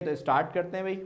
तो स्टार्ट करते हैं भाई।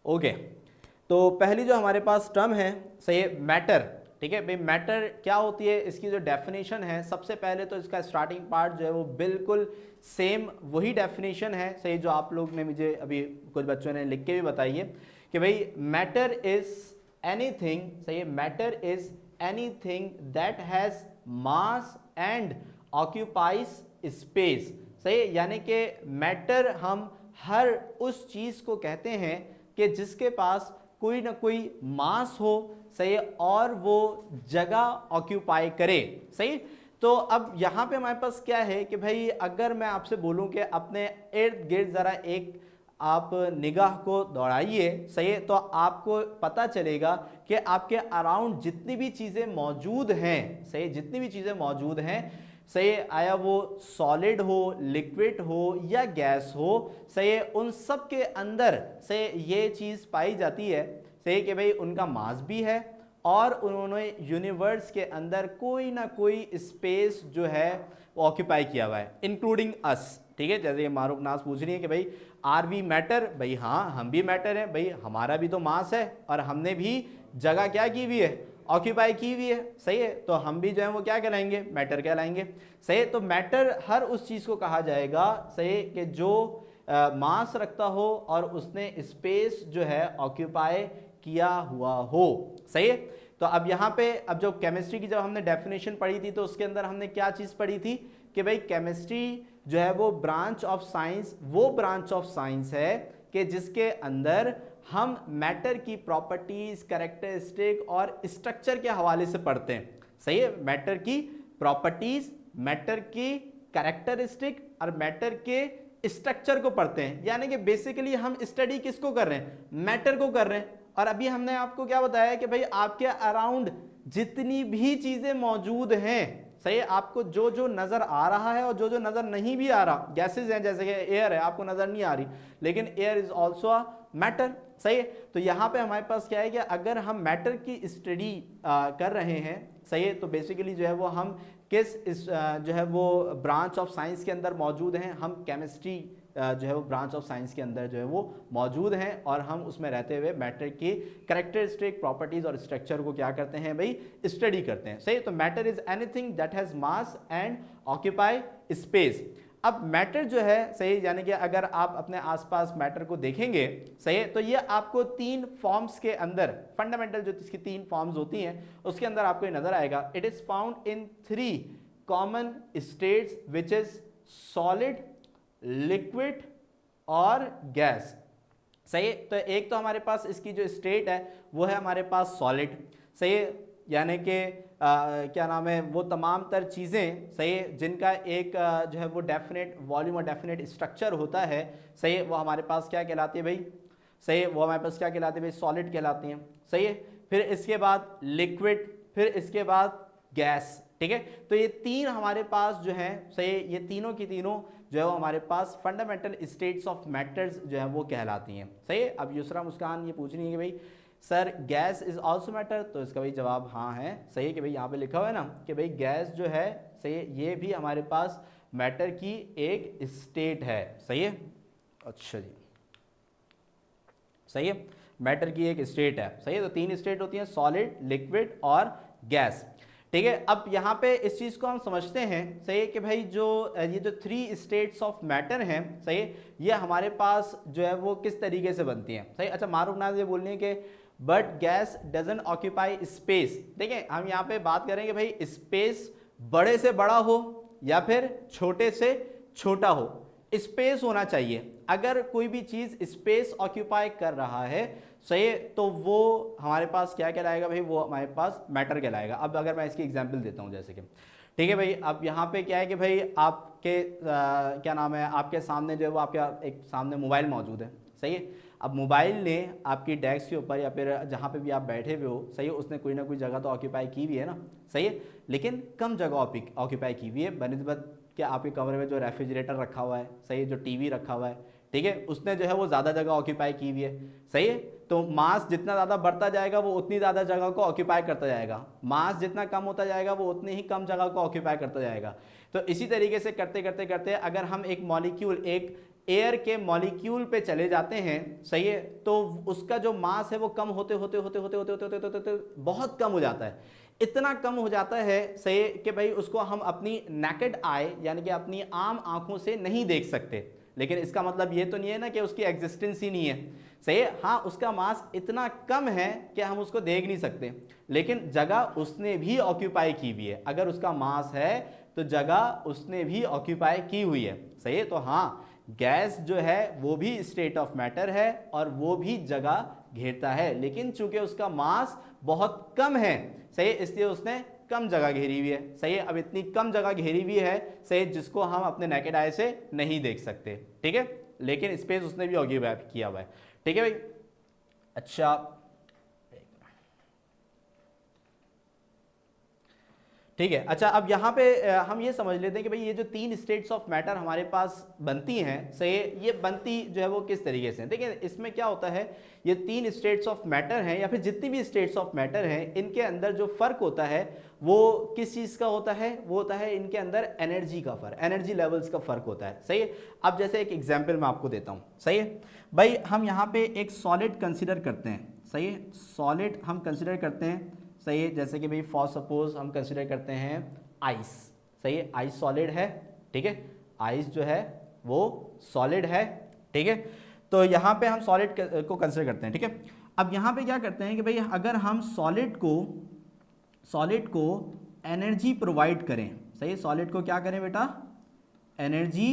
ओके, तो पहली जो हमारे पास टर्म है सही है मैटर। ठीक है भाई, मैटर क्या होती है, इसकी जो डेफिनेशन है सबसे पहले तो इसका स्टार्टिंग पार्ट जो है वो बिल्कुल सेम वही डेफिनेशन है सही जो आप लोग ने मुझे अभी कुछ बच्चों ने लिख के भी बताई है कि भाई मैटर इज एनीथिंग, सही है, matter is anything that has mass and occupies space. सही है, यानी कि मैटर हम हर उस चीज को कहते हैं कि जिसके पास कोई ना कोई मास हो, सही है, और वो जगह ऑक्यूपाई करे। सही, तो अब यहां पे हमारे पास क्या है कि भाई अगर मैं आपसे बोलूं कि अपने इर्द गिर्द जरा एक आप निगाह को दौड़ाइए, सही है, तो आपको पता चलेगा कि आपके अराउंड जितनी भी चीजें मौजूद हैं, सही, जितनी भी चीजें मौजूद हैं, सही, आया वो सॉलिड हो, लिक्विड हो या गैस हो, सही, उन सब के अंदर से ये चीज पाई जाती है, सही, कि भाई उनका मास भी है और उन्होंने यूनिवर्स के अंदर कोई ना कोई स्पेस जो है वो ऑक्यूपाई किया हुआ है, इंक्लूडिंग अस। ठीक है, जैसे ये मारूफ नाज पूछ रही है कि भाई आर वी मैटर, भाई हाँ हम भी मैटर हैं, भाई हमारा भी तो मास है और हमने भी जगह क्या की हुई है, ऑक्यूपाई की हुई है। सही है, तो हम भी जो है वो क्या कहलाएंगे, मैटर कहलाएंगे। सही है, तो मैटर हर उस चीज को कहा जाएगा, सही, कि जो मास रखता हो और उसने स्पेस जो है ऑक्यूपाई किया हुआ हो। सही है, तो अब यहाँ पे अब जो केमिस्ट्री की जब हमने डेफिनेशन पढ़ी थी तो उसके अंदर हमने क्या चीज पढ़ी थी कि भाई केमिस्ट्री जो है वो ब्रांच ऑफ साइंस, वो ब्रांच ऑफ साइंस है कि जिसके अंदर हम मैटर की प्रॉपर्टीज, कैरेक्टरिस्टिक और स्ट्रक्चर के हवाले से पढ़ते हैं। सही है, मैटर की प्रॉपर्टीज, मैटर की कैरेक्टरिस्टिक और मैटर के स्ट्रक्चर को पढ़ते हैं। यानी कि बेसिकली हम स्टडी किसको कर रहे हैं, मैटर को कर रहे हैं। और अभी हमने आपको क्या बताया कि भाई आपके अराउंड जितनी भी चीजें मौजूद हैं, सही है, आपको जो जो नजर आ रहा है और जो जो नजर नहीं भी आ रहा, गैसेज हैं जैसे कि एयर है, आपको नजर नहीं आ रही, लेकिन air is also a matter. सही है, तो यहाँ पे हमारे पास क्या है कि अगर हम मैटर की स्टडी कर रहे हैं, सही है, तो बेसिकली जो है वो हम जो है वो ब्रांच ऑफ साइंस के अंदर मौजूद हैं, हम केमिस्ट्री जो है वो ब्रांच ऑफ साइंस के अंदर जो है वो मौजूद हैं और हम उसमें रहते हुए मैटर की कैरेक्टरिस्टिक, प्रॉपर्टीज और स्ट्रक्चर को क्या करते हैं भाई, स्टडी करते हैं। सही, तो matter is anything that has mass and occupy space. अब मैटर जो है, सही, यानी कि अगर आप अपने आसपास मैटर को देखेंगे, सही, तो ये आपको तीन फॉर्म्स के अंदर, फंडामेंटल जो इसकी तीन फॉर्म्स होती हैं उसके अंदर आपको ये नजर आएगा। It is found in 3 common states which is solid, liquid और गैस। सही, तो एक तो हमारे पास इसकी जो स्टेट है वो है हमारे पास सॉलिड। सही, यानी कि क्या नाम है, वो तमाम तर चीज़ें, सही, जिनका एक जो है वो डेफिनेट वॉल्यूम और डेफिनेट स्ट्रक्चर होता है, सही, वो हमारे पास क्या कहलाती है भाई, सही, वो हमारे पास क्या कहलाती है भाई, सॉलिड कहलाती हैं। सही है, फिर इसके बाद लिक्विड, फिर इसके बाद गैस। ठीक है, तो ये तीन हमारे पास जो है, सही, ये तीनों की तीनों जो है वो हमारे पास फंडामेंटल स्टेट्स ऑफ मैटर्स जो है वो कहलाती हैं। सही है, अब यूसरा मुस्कान ये पूछ रही है कि भाई sir gas is also matter, तो इसका भाई जवाब हाँ है। सही है कि भाई यहाँ पे लिखा हुआ है ना कि भाई गैस जो है, सही, ये भी हमारे पास मैटर की एक स्टेट है। सही है, अच्छा जी, सही है, मैटर की एक स्टेट है। सही है, तो तीन स्टेट होती हैं, सॉलिड, लिक्विड और गैस। ठीक है, अब यहाँ पे इस चीज को हम समझते हैं, सही है, कि भाई जो ये जो 3 स्टेट्स ऑफ मैटर हैं, सही है, ये हमारे पास जो है वो किस तरीके से बनती हैं। सही, अच्छा मारूफ नाज ये बोलनी है कि but gas doesn't occupy space. देखिए हम यहाँ पे बात करेंगे भाई स्पेस बड़े से बड़ा हो या फिर छोटे से छोटा हो, स्पेस होना चाहिए। अगर कोई भी चीज स्पेस ऑक्यूपाई कर रहा है, सही, तो वो हमारे पास क्या कहलाएगा भाई, वो हमारे पास मैटर कहलाएगा। अब अगर मैं इसकी एग्जांपल देता हूं, जैसे कि ठीक है भाई, अब यहाँ पे क्या है कि भाई आपके क्या नाम है, आपके सामने जो है वो आपके एक सामने मोबाइल मौजूद है। सही है, अब मोबाइल ने आपकी डेस्क के ऊपर या फिर जहाँ पे भी आप बैठे हुए हो, सही है, उसने कोई ना कोई जगह तो ऑक्यूपाई की हुई है ना। सही है, लेकिन कम जगह ऑक्यूपाई की हुई है बनिस्बत कि आपके कमरे में जो रेफ्रिजरेटर रखा हुआ है, सही है, जो टीवी रखा हुआ है, ठीक है, उसने जो है वो ज़्यादा जगह ऑक्यूपाई की हुई है। सही है, तो मास जितना ज़्यादा बढ़ता जाएगा वो उतनी ज़्यादा जगह को ऑक्यूपाई करता जाएगा, मास जितना कम होता जाएगा वो उतनी ही कम जगह को ऑक्यूपाई करता जाएगा। तो इसी तरीके से करते करते करते अगर हम एक मॉलिक्यूल, एक एयर के मॉलिक्यूल पे चले जाते हैं, सही है, तो उसका जो मास है वो कम होते होते होते होते होते होते होते होते बहुत कम हो जाता है, इतना कम हो जाता है, सही है, कि भाई उसको हम अपनी नेकेड आई यानी कि अपनी आम आंखों से नहीं देख सकते। लेकिन इसका मतलब ये तो नहीं है ना कि उसकी एग्जिस्टेंस ही नहीं है, सही है, हाँ उसका मास इतना कम है कि हम उसको देख नहीं सकते, लेकिन जगह उसने भी ऑक्यूपाई की हुई है। अगर उसका मास है तो जगह उसने भी ऑक्यूपाई की हुई है, सही है। तो हाँ, गैस जो है वो भी स्टेट ऑफ मैटर है और वो भी जगह घेरता है, लेकिन चूंकि उसका मास बहुत कम है, सही है, इसलिए उसने कम जगह घेरी हुई है, सही है। अब इतनी कम जगह घेरी हुई है, सही है, जिसको हम अपने नेकेड आई से नहीं देख सकते, ठीक है, लेकिन स्पेस उसने भी ऑक्यूपाई किया हुआ है, ठीक है भाई। अच्छा, ठीक है। अच्छा, अब यहाँ पे हम ये समझ लेते हैं कि भाई ये जो 3 स्टेट्स ऑफ मैटर हमारे पास बनती हैं, सही है, ये बनती जो है वो किस तरीके से। देखिए इसमें क्या होता है, ये 3 स्टेट्स ऑफ मैटर हैं या फिर जितनी भी स्टेट्स ऑफ मैटर हैं, इनके अंदर जो फर्क होता है वो किस चीज़ का होता है, वो होता है इनके अंदर एनर्जी का फर्क, एनर्जी लेवल्स का फर्क होता है, सही है। अब जैसे एक एग्जाम्पल मैं आपको देता हूँ, सही है भाई, हम यहाँ पे एक सॉलिड कंसिडर करते हैं, सही है, सॉलिड हम कंसिडर करते हैं, सही है, जैसे कि भाई फॉर सपोज हम कंसिडर करते हैं आइस, सही है, आइस सॉलिड है, ठीक है, आइस जो है वो सॉलिड है, ठीक है। तो यहाँ पे हम सॉलिड को कंसिडर करते हैं, ठीक है। अब यहाँ पे क्या करते हैं कि भाई अगर हम सॉलिड को एनर्जी प्रोवाइड करें, सही है, सॉलिड को क्या करें बेटा, एनर्जी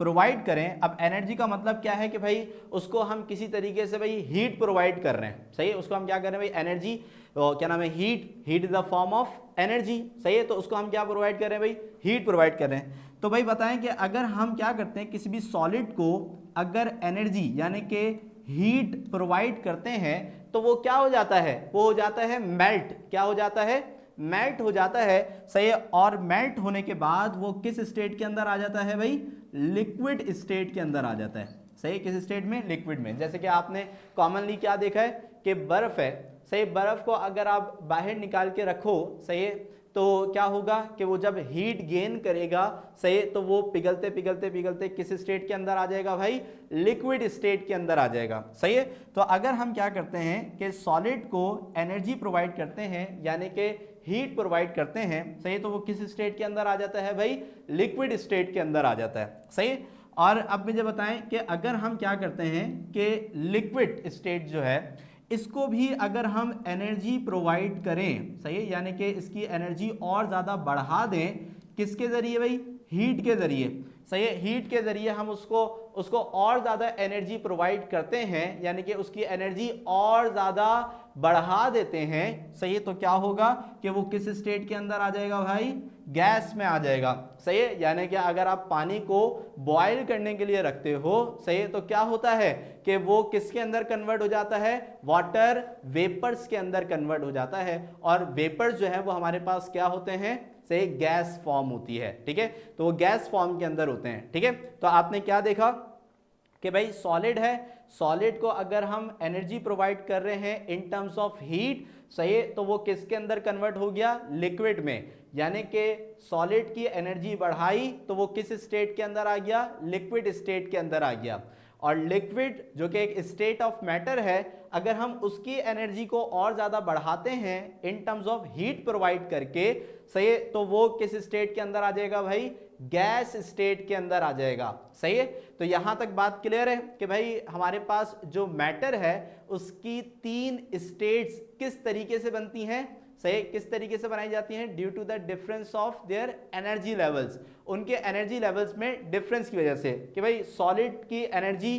प्रोवाइड करें। अब एनर्जी का मतलब क्या है कि भाई उसको हम किसी तरीके से भाई हीट प्रोवाइड कर रहे हैं, सही है, उसको हम क्या कर रहे हैं भाई, एनर्जी, क्या नाम है, heat, heat is the form of energy, सही है, तो उसको हम क्या प्रोवाइड कर रहे हैं भाई, हीट प्रोवाइड कर रहे हैं। तो भाई बताएं कि अगर हम क्या करते हैं, किसी भी सॉलिड को अगर एनर्जी यानी कि हीट प्रोवाइड करते हैं तो वो क्या हो जाता है, वो हो जाता है मेल्ट, क्या हो जाता है, मेल्ट हो जाता है, सही है। और मेल्ट होने के बाद वो किस स्टेट के अंदर आ जाता है भाई, लिक्विड स्टेट के अंदर आ जाता है, सही है, किस स्टेट में, लिक्विड में। जैसे कि आपने कॉमनली क्या देखा है कि बर्फ है, सही, बर्फ को अगर आप बाहर निकाल के रखो, सही है, तो क्या होगा कि वो जब हीट गेन करेगा, सही, तो वो पिघलते पिघलते पिघलते किस स्टेट के अंदर आ जाएगा भाई, लिक्विड स्टेट के अंदर आ जाएगा, सही है। तो अगर हम क्या करते हैं कि सॉलिड को एनर्जी प्रोवाइड करते हैं यानी कि हीट प्रोवाइड करते हैं, सही, तो वो किस स्टेट के अंदर आ जाता है भाई, लिक्विड स्टेट के अंदर आ जाता है, सही। और अब मुझे बताएं कि अगर हम क्या करते हैं कि लिक्विड स्टेट जो है इसको भी अगर हम एनर्जी प्रोवाइड करें, सही है, यानी कि इसकी एनर्जी और ज़्यादा बढ़ा दें, किसके ज़रिए भाई, हीट के ज़रिए, सही है, हीट के ज़रिए हम उसको और ज़्यादा एनर्जी प्रोवाइड करते हैं यानी कि उसकी एनर्जी और ज़्यादा बढ़ा देते हैं, सही है, तो क्या होगा कि वो किस स्टेट के अंदर आ जाएगा भाई, गैस में आ जाएगा, सही है। यानी कि अगर आप पानी को बॉयल करने के लिए रखते हो, सही है, तो क्या होता है कि वो किसके अंदर कन्वर्ट हो जाता है, वाटर वेपर्स के अंदर कन्वर्ट हो जाता है। और वेपर्स जो है वो हमारे पास क्या होते हैं, से गैस फॉर्म होती है, ठीक है, तो वो गैस फॉर्म के अंदर होते हैं, ठीक है। तो आपने क्या देखा कि भाई सॉलिड है, सॉलिड को अगर हम एनर्जी प्रोवाइड कर रहे हैं इन टर्म्स ऑफ हीट, सही है, तो वो किसके अंदर कन्वर्ट हो गया, लिक्विड में, यानी कि सॉलिड की एनर्जी बढ़ाई तो वो किस स्टेट के अंदर आ गया, लिक्विड स्टेट के अंदर आ गया। और लिक्विड जो कि एक स्टेट ऑफ मैटर है, अगर हम उसकी एनर्जी को और ज़्यादा बढ़ाते हैं in terms of heat provide करके, सही है, तो वो किस स्टेट के अंदर आ जाएगा भाई, गैस स्टेट के अंदर आ जाएगा, सही है। तो यहां तक बात क्लियर है कि भाई हमारे पास जो मैटर है उसकी 3 स्टेट्स किस तरीके से बनती हैं, सही, किस तरीके से बनाई जाती हैं, due to the difference of their energy levels, उनके एनर्जी लेवल्स में डिफरेंस की वजह से, कि भाई सॉलिड की एनर्जी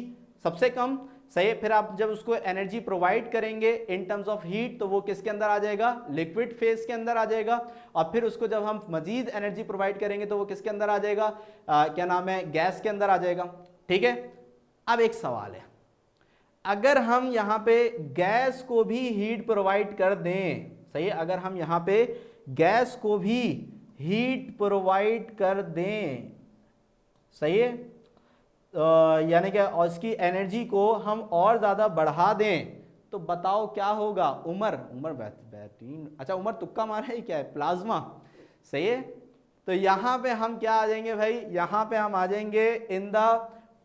सबसे कम, सही, फिर आप जब उसको एनर्जी प्रोवाइड करेंगे इन टर्म्स ऑफ हीट तो वो किसके अंदर आ जाएगा, लिक्विड फेज के अंदर आ जाएगा। और फिर उसको जब हम मजीद एनर्जी प्रोवाइड करेंगे तो वो किसके अंदर आ जाएगा, क्या नाम है, गैस के अंदर आ जाएगा, ठीक है। अब एक सवाल है, अगर हम यहाँ पे गैस को भी हीट प्रोवाइड कर दें, सही है, अगर हम यहाँ पे गैस को भी हीट प्रोवाइड कर दें, सही है, यानी कि उसकी एनर्जी को हम और ज़्यादा बढ़ा दें, तो बताओ क्या होगा? उमर, उमर बेहतरीन, अच्छा उमर तुक्का मारा है क्या है? प्लाज्मा, सही है। तो यहां पे हम क्या आ जाएंगे भाई? यहां पे हम आ जाएंगे in the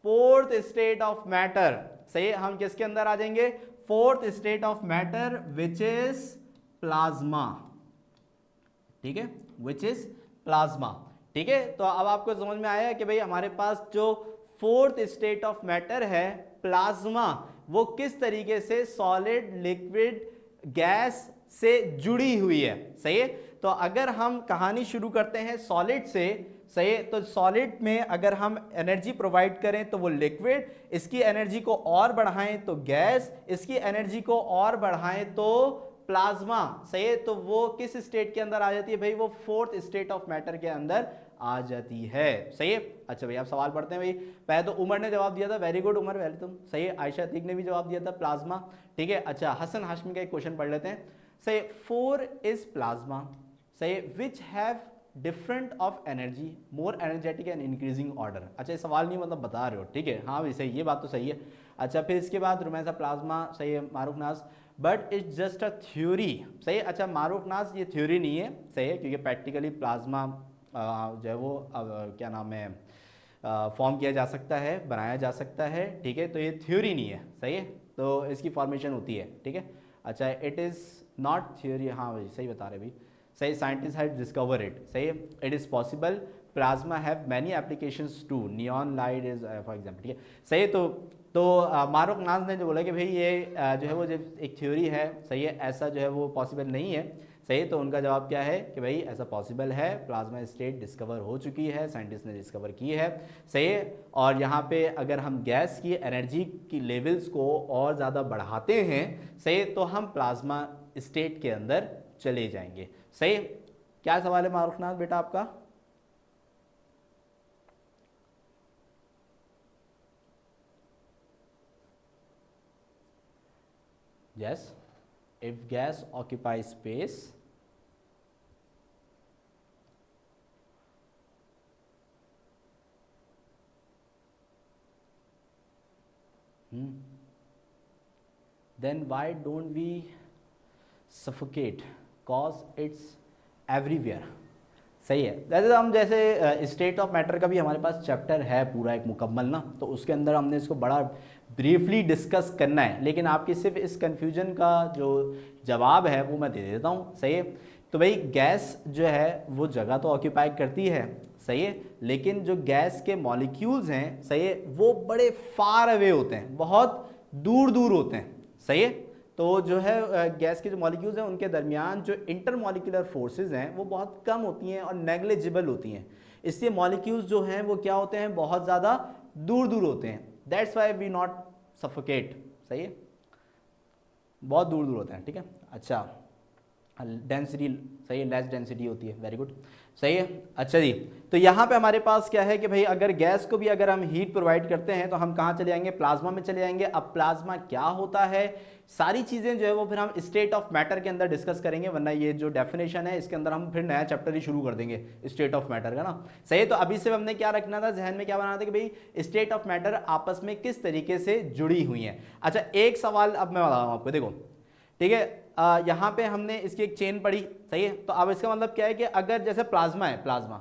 fourth state of matter, सही है। हम किसके अंदर आ जाएंगे? Fourth state of matter which is plasma, ठीक है, विच इज प्लाज्मा, ठीक है। तो अब आपको समझ में आया कि भाई हमारे पास जो फोर्थ स्टेट ऑफ मैटर है प्लाज्मा, वो किस तरीके से सॉलिड, लिक्विड, गैस से जुड़ी हुई है, सही है। तो अगर हम कहानी शुरू करते हैं सॉलिड से, सही है, तो सॉलिड में अगर हम एनर्जी प्रोवाइड करें तो वो लिक्विड, इसकी एनर्जी को और बढ़ाएं तो गैस, इसकी एनर्जी को और बढ़ाएं तो प्लाज्मा, सही है। तो वो किस स्टेट के अंदर आ जाती है भाई? वो फोर्थ स्टेट ऑफ मैटर के अंदर आ जाती है, सही है। अच्छा भाई आप सवाल पढ़ते हैं भाई। पहले तो उमर ने जवाब दिया था, वेरी गुड उमर, वेरी तुम सही है। आयशा अतीक ने भी जवाब दिया था प्लाज्मा, ठीक है। अच्छा हसन हाशमी का एक क्वेश्चन पढ़ लेते हैं, सही। 4 इज प्लाज्मा, सही, which have different of energy, more energetic and increasing order. अच्छा ये सवाल नहीं मतलब बता रहे हो, ठीक है, हाँ भाई सही, ये बात तो सही है। अच्छा फिर इसके बाद रुमैसा प्लाज्मा, सही है। मारूफ नाज, but it's just a theory, सही है। अच्छा मारूफ नाज ये थ्योरी नहीं है, सही है, क्योंकि प्रैक्टिकली प्लाज्मा जो है वो क्या नाम है फॉर्म किया जा सकता है, बनाया जा सकता है, ठीक है। तो ये थ्योरी नहीं है, सही है, तो इसकी फॉर्मेशन होती है, ठीक है। अच्छा इट इज़ नॉट थ्योरी, हाँ भाई सही बता रहे भाई, सही। साइंटिस्ट हैव डिस्कवर इट, सही है। It is possible, plasma have many applications too, neon light is for example, ठीक है, सही है। तो मारूफ नाज ने जो बोला कि भाई ये जो है वो जो एक थ्योरी है, सही है, ऐसा जो है वो पॉसिबल नहीं है, सही। तो उनका जवाब क्या है कि भाई ऐसा पॉसिबल है, प्लाज्मा स्टेट डिस्कवर हो चुकी है, साइंटिस्ट ने डिस्कवर की है, सही है। और यहाँ पे अगर हम गैस की एनर्जी की लेवल्स को और ज़्यादा बढ़ाते हैं, सही, तो हम प्लाज्मा स्टेट के अंदर चले जाएंगे, सही। क्या सवाल है मारूफ नाज बेटा आपका? Yes, if gas occupies space, then why don't we suffocate? Cause it's everywhere, सही है। जैसे हम जैसे स्टेट ऑफ मैटर का भी हमारे पास चैप्टर है पूरा एक मुकम्मल ना, तो उसके अंदर हमने इसको बड़ा ब्रीफली डिस्कस करना है, लेकिन आपकी सिर्फ इस कन्फ्यूजन का जो जवाब है वो मैं दे देता हूँ, सही है। तो भाई गैस जो है वो जगह तो ऑक्यूपाई करती है, सही है, लेकिन जो गैस के मॉलिक्यूल्स हैं, सही है, वो बड़े फार अवे होते हैं, बहुत दूर दूर होते हैं, सही है। तो जो है गैस के जो मॉलिक्यूल्स हैं उनके दरमियान जो इंटरमॉलिक्यूलर फोर्सेस हैं वो बहुत कम होती हैं और नेग्लिजिबल होती हैं, इसलिए मॉलिक्यूल्स जो हैं वो क्या होते हैं? बहुत ज़्यादा दूर दूर होते हैं, that's why we not suffocate, सही है, बहुत दूर दूर होते हैं, ठीक है। अच्छा डेंसिटी, सही है, लेस डेंसिटी होती है, वेरी गुड, सही है। अच्छा जी, तो यहाँ पे हमारे पास क्या है कि भाई अगर गैस को भी अगर हम हीट प्रोवाइड करते हैं तो हम कहाँ चले जाएंगे? प्लाज्मा में चले जाएंगे। अब प्लाज्मा क्या होता है, सारी चीज़ें जो है वो फिर हम स्टेट ऑफ मैटर के अंदर डिस्कस करेंगे, वरना ये जो डेफिनेशन है इसके अंदर हम फिर नया चैप्टर ही शुरू कर देंगे स्टेट ऑफ मैटर का ना, सही है। तो अभी से हमने क्या रखना था जहन में, क्या बनाना था कि भाई स्टेट ऑफ मैटर आपस में किस तरीके से जुड़ी हुई हैं। अच्छा एक सवाल अब मैं बता रहा हूँ आपको, देखो ठीक है, यहाँ पे हमने इसकी एक चेन पढ़ी, सही है। तो अब इसका मतलब क्या है कि अगर जैसे प्लाज्मा है, प्लाज्मा,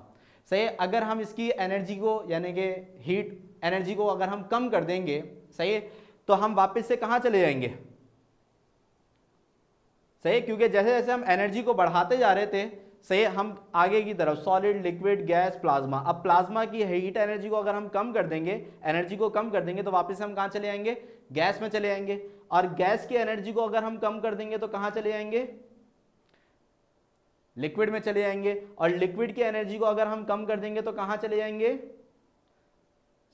सही है, अगर हम इसकी एनर्जी को यानी कि हीट एनर्जी को अगर हम कम कर देंगे, सही है, तो हम वापस से कहाँ चले जाएंगे? सही, क्योंकि जैसे जैसे हम एनर्जी को बढ़ाते जा रहे थे, सही, हम आगे की तरफ सॉलिड, लिक्विड, गैस, प्लाज्मा, अब प्लाज्मा की हीट एनर्जी को अगर हम कम कर देंगे, एनर्जी को कम कर देंगे, तो वापस हम कहाँ चले जाएंगे? गैस में चले जाएंगे। और गैस की एनर्जी को अगर हम कम कर देंगे तो कहां चले जाएंगे? लिक्विड में चले जाएंगे। और लिक्विड की एनर्जी को अगर हम कम कर देंगे तो कहां चले जाएंगे?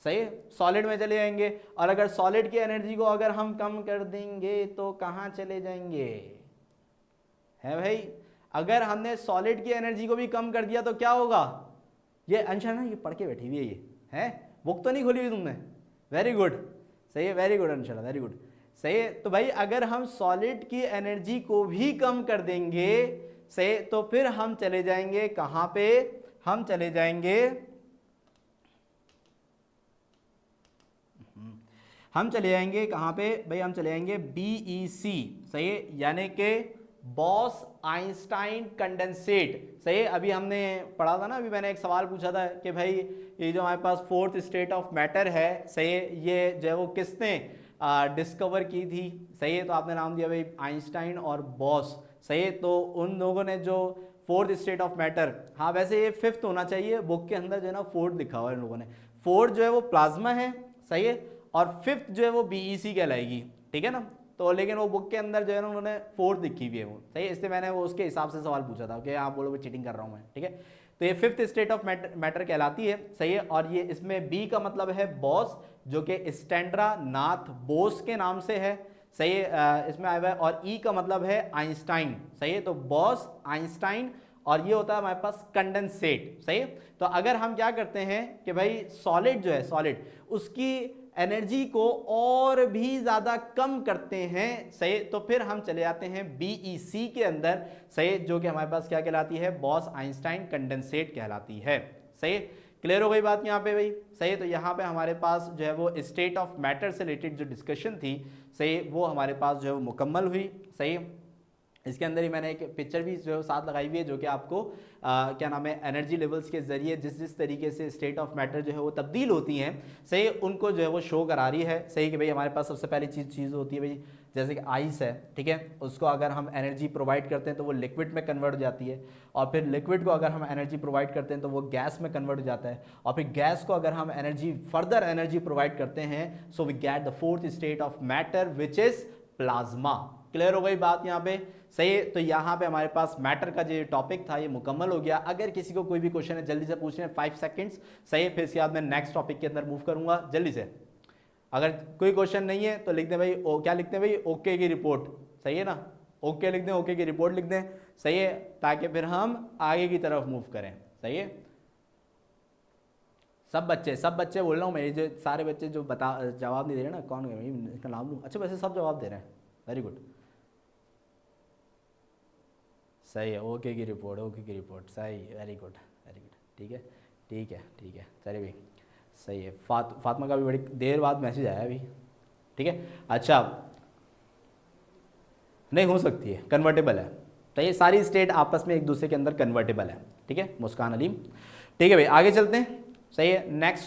सही, सॉलिड में चले जाएंगे। और अगर सॉलिड की एनर्जी को अगर हम कम कर देंगे तो कहां चले जाएंगे? है भाई, अगर हमने सॉलिड की एनर्जी को भी कम कर दिया तो क्या होगा? ये अंशा ना ये पढ़ के बैठी हुई है, ये है, बुक तो नहीं खोली हुई तुमने? वेरी गुड, सही है, very good Ansha, very good, सही है। तो भाई अगर हम सॉलिड की एनर्जी को भी कम कर देंगे, सही, तो फिर हम चले जाएंगे कहां पे? हम चले जाएंगे हम चले जाएंगे कहाँ पे भाई, हम चले जाएंगे BEC, सही है, यानी कि बॉस आइंस्टाइन कंडेंसेट, सही है। अभी हमने पढ़ा था ना, अभी मैंने एक सवाल पूछा था कि भाई ये जो हमारे पास फोर्थ स्टेट ऑफ मैटर है, सही है, ये जो है वो किसने डिस्कवर की थी, सही है। तो आपने नाम दिया भाई आइंस्टाइन और बॉस, सही है। तो उन लोगों ने जो फोर्थ स्टेट ऑफ मैटर, हाँ वैसे ये फिफ्थ होना चाहिए, बुक के अंदर जो है ना फोर्थ लिखा हुआ है इन लोगों ने। फोर्थ जो है वो प्लाज्मा है, सही है, और फिफ्थ जो है वो BEC कहलाएगी, ठीक है ना। तो लेकिन वो बुक के अंदर जो है ना उन्होंने फोर्थ लिखी हुई है वो, सही है, इसलिए मैंने वो उसके हिसाब से सवाल पूछा था कि आप बोलोगे चीटिंग कर रहा हूँ मैं, ठीक है। तो ये फिफ्थ स्टेट ऑफ मैटर कहलाती है, सही है। और ये इसमें बी का मतलब है बॉस, जो कि स्टैंड्रा नाथ बोस के नाम से है, सही है, इसमें आया हुआ है। और ई का मतलब है आइंस्टाइन, सही है। तो बॉस आइंस्टाइन, और ये होता है हमारे पास कंडेंसेट, सही है। तो अगर हम क्या करते हैं कि भाई सॉलिड जो है, सॉलिड उसकी एनर्जी को और भी ज्यादा कम करते हैं, सही, तो फिर हम चले जाते हैं BEC के अंदर, सही, जो कि हमारे पास क्या कहलाती है, बॉस आइंस्टाइन कंडेंसेट कहलाती है, सही। क्लियर हो गई बात यहाँ पे भाई, सही। तो यहाँ पे हमारे पास जो है वो स्टेट ऑफ मैटर से रिलेटेड जो डिस्कशन थी, सही, वो हमारे पास जो है वो मुकम्मल हुई, सही। इसके अंदर ही मैंने एक पिक्चर भी जो साथ लगाई हुई है, जो कि आपको क्या नाम है, एनर्जी लेवल्स के जरिए जिस जिस तरीके से स्टेट ऑफ मैटर जो है वो तब्दील होती हैं, सही, उनको जो है वो शो करा रही है, सही। कि भाई हमारे पास सबसे पहली चीज़ होती है भाई, जैसे कि आइस है, ठीक है, उसको अगर हम एनर्जी प्रोवाइड करते हैं तो वो लिक्विड में कन्वर्ट हो जाती है, और फिर लिक्विड को अगर हम एनर्जी प्रोवाइड करते हैं तो वो गैस में कन्वर्ट हो जाता है, और फिर गैस को अगर हम फर्दर एनर्जी प्रोवाइड करते हैं, so we get the fourth state of matter which is plasma. Clear हो गई बात यहाँ पे, सही है। तो यहाँ पे हमारे पास मैटर का जो टॉपिक था ये मुकम्मल हो गया। अगर किसी को कोई भी क्वेश्चन है जल्दी से पूछ लें, 5 सेकंड्स, सही है, फिर इसके बाद मैं नेक्स्ट टॉपिक के अंदर मूव करूंगा जल्दी से। अगर कोई क्वेश्चन नहीं है तो लिख दें भाई, क्या लिखते हैं भाई, ओके की रिपोर्ट, सही है ना, ओके लिख दें, ओके की रिपोर्ट लिख दें, सही है, ताकि फिर हम आगे की तरफ मूव करें, सही है। सब बच्चे बोल रहा हूँ मैं, जो सारे बच्चे जो जवाब नहीं दे रहे ना, कौन है भाई, इसका नाम लूँ, अच्छा वैसे सब जवाब दे रहे हैं, वेरी गुड, सही है, ओके की रिपोर्ट, ओके की रिपोर्ट, सही, वेरी गुड, ठीक है, ठीक है, ठीक है, चलिए भाई, सही है। फातिमा का भी बड़ी देर बाद मैसेज आया अभी, ठीक है। अच्छा, नहीं हो सकती है, कन्वर्टेबल है, तो ये सारी स्टेट आपस में एक दूसरे के अंदर कन्वर्टेबल है, ठीक है। मुस्कान अलीम, ठीक है भाई, आगे चलते हैं, सही है। नेक्स्ट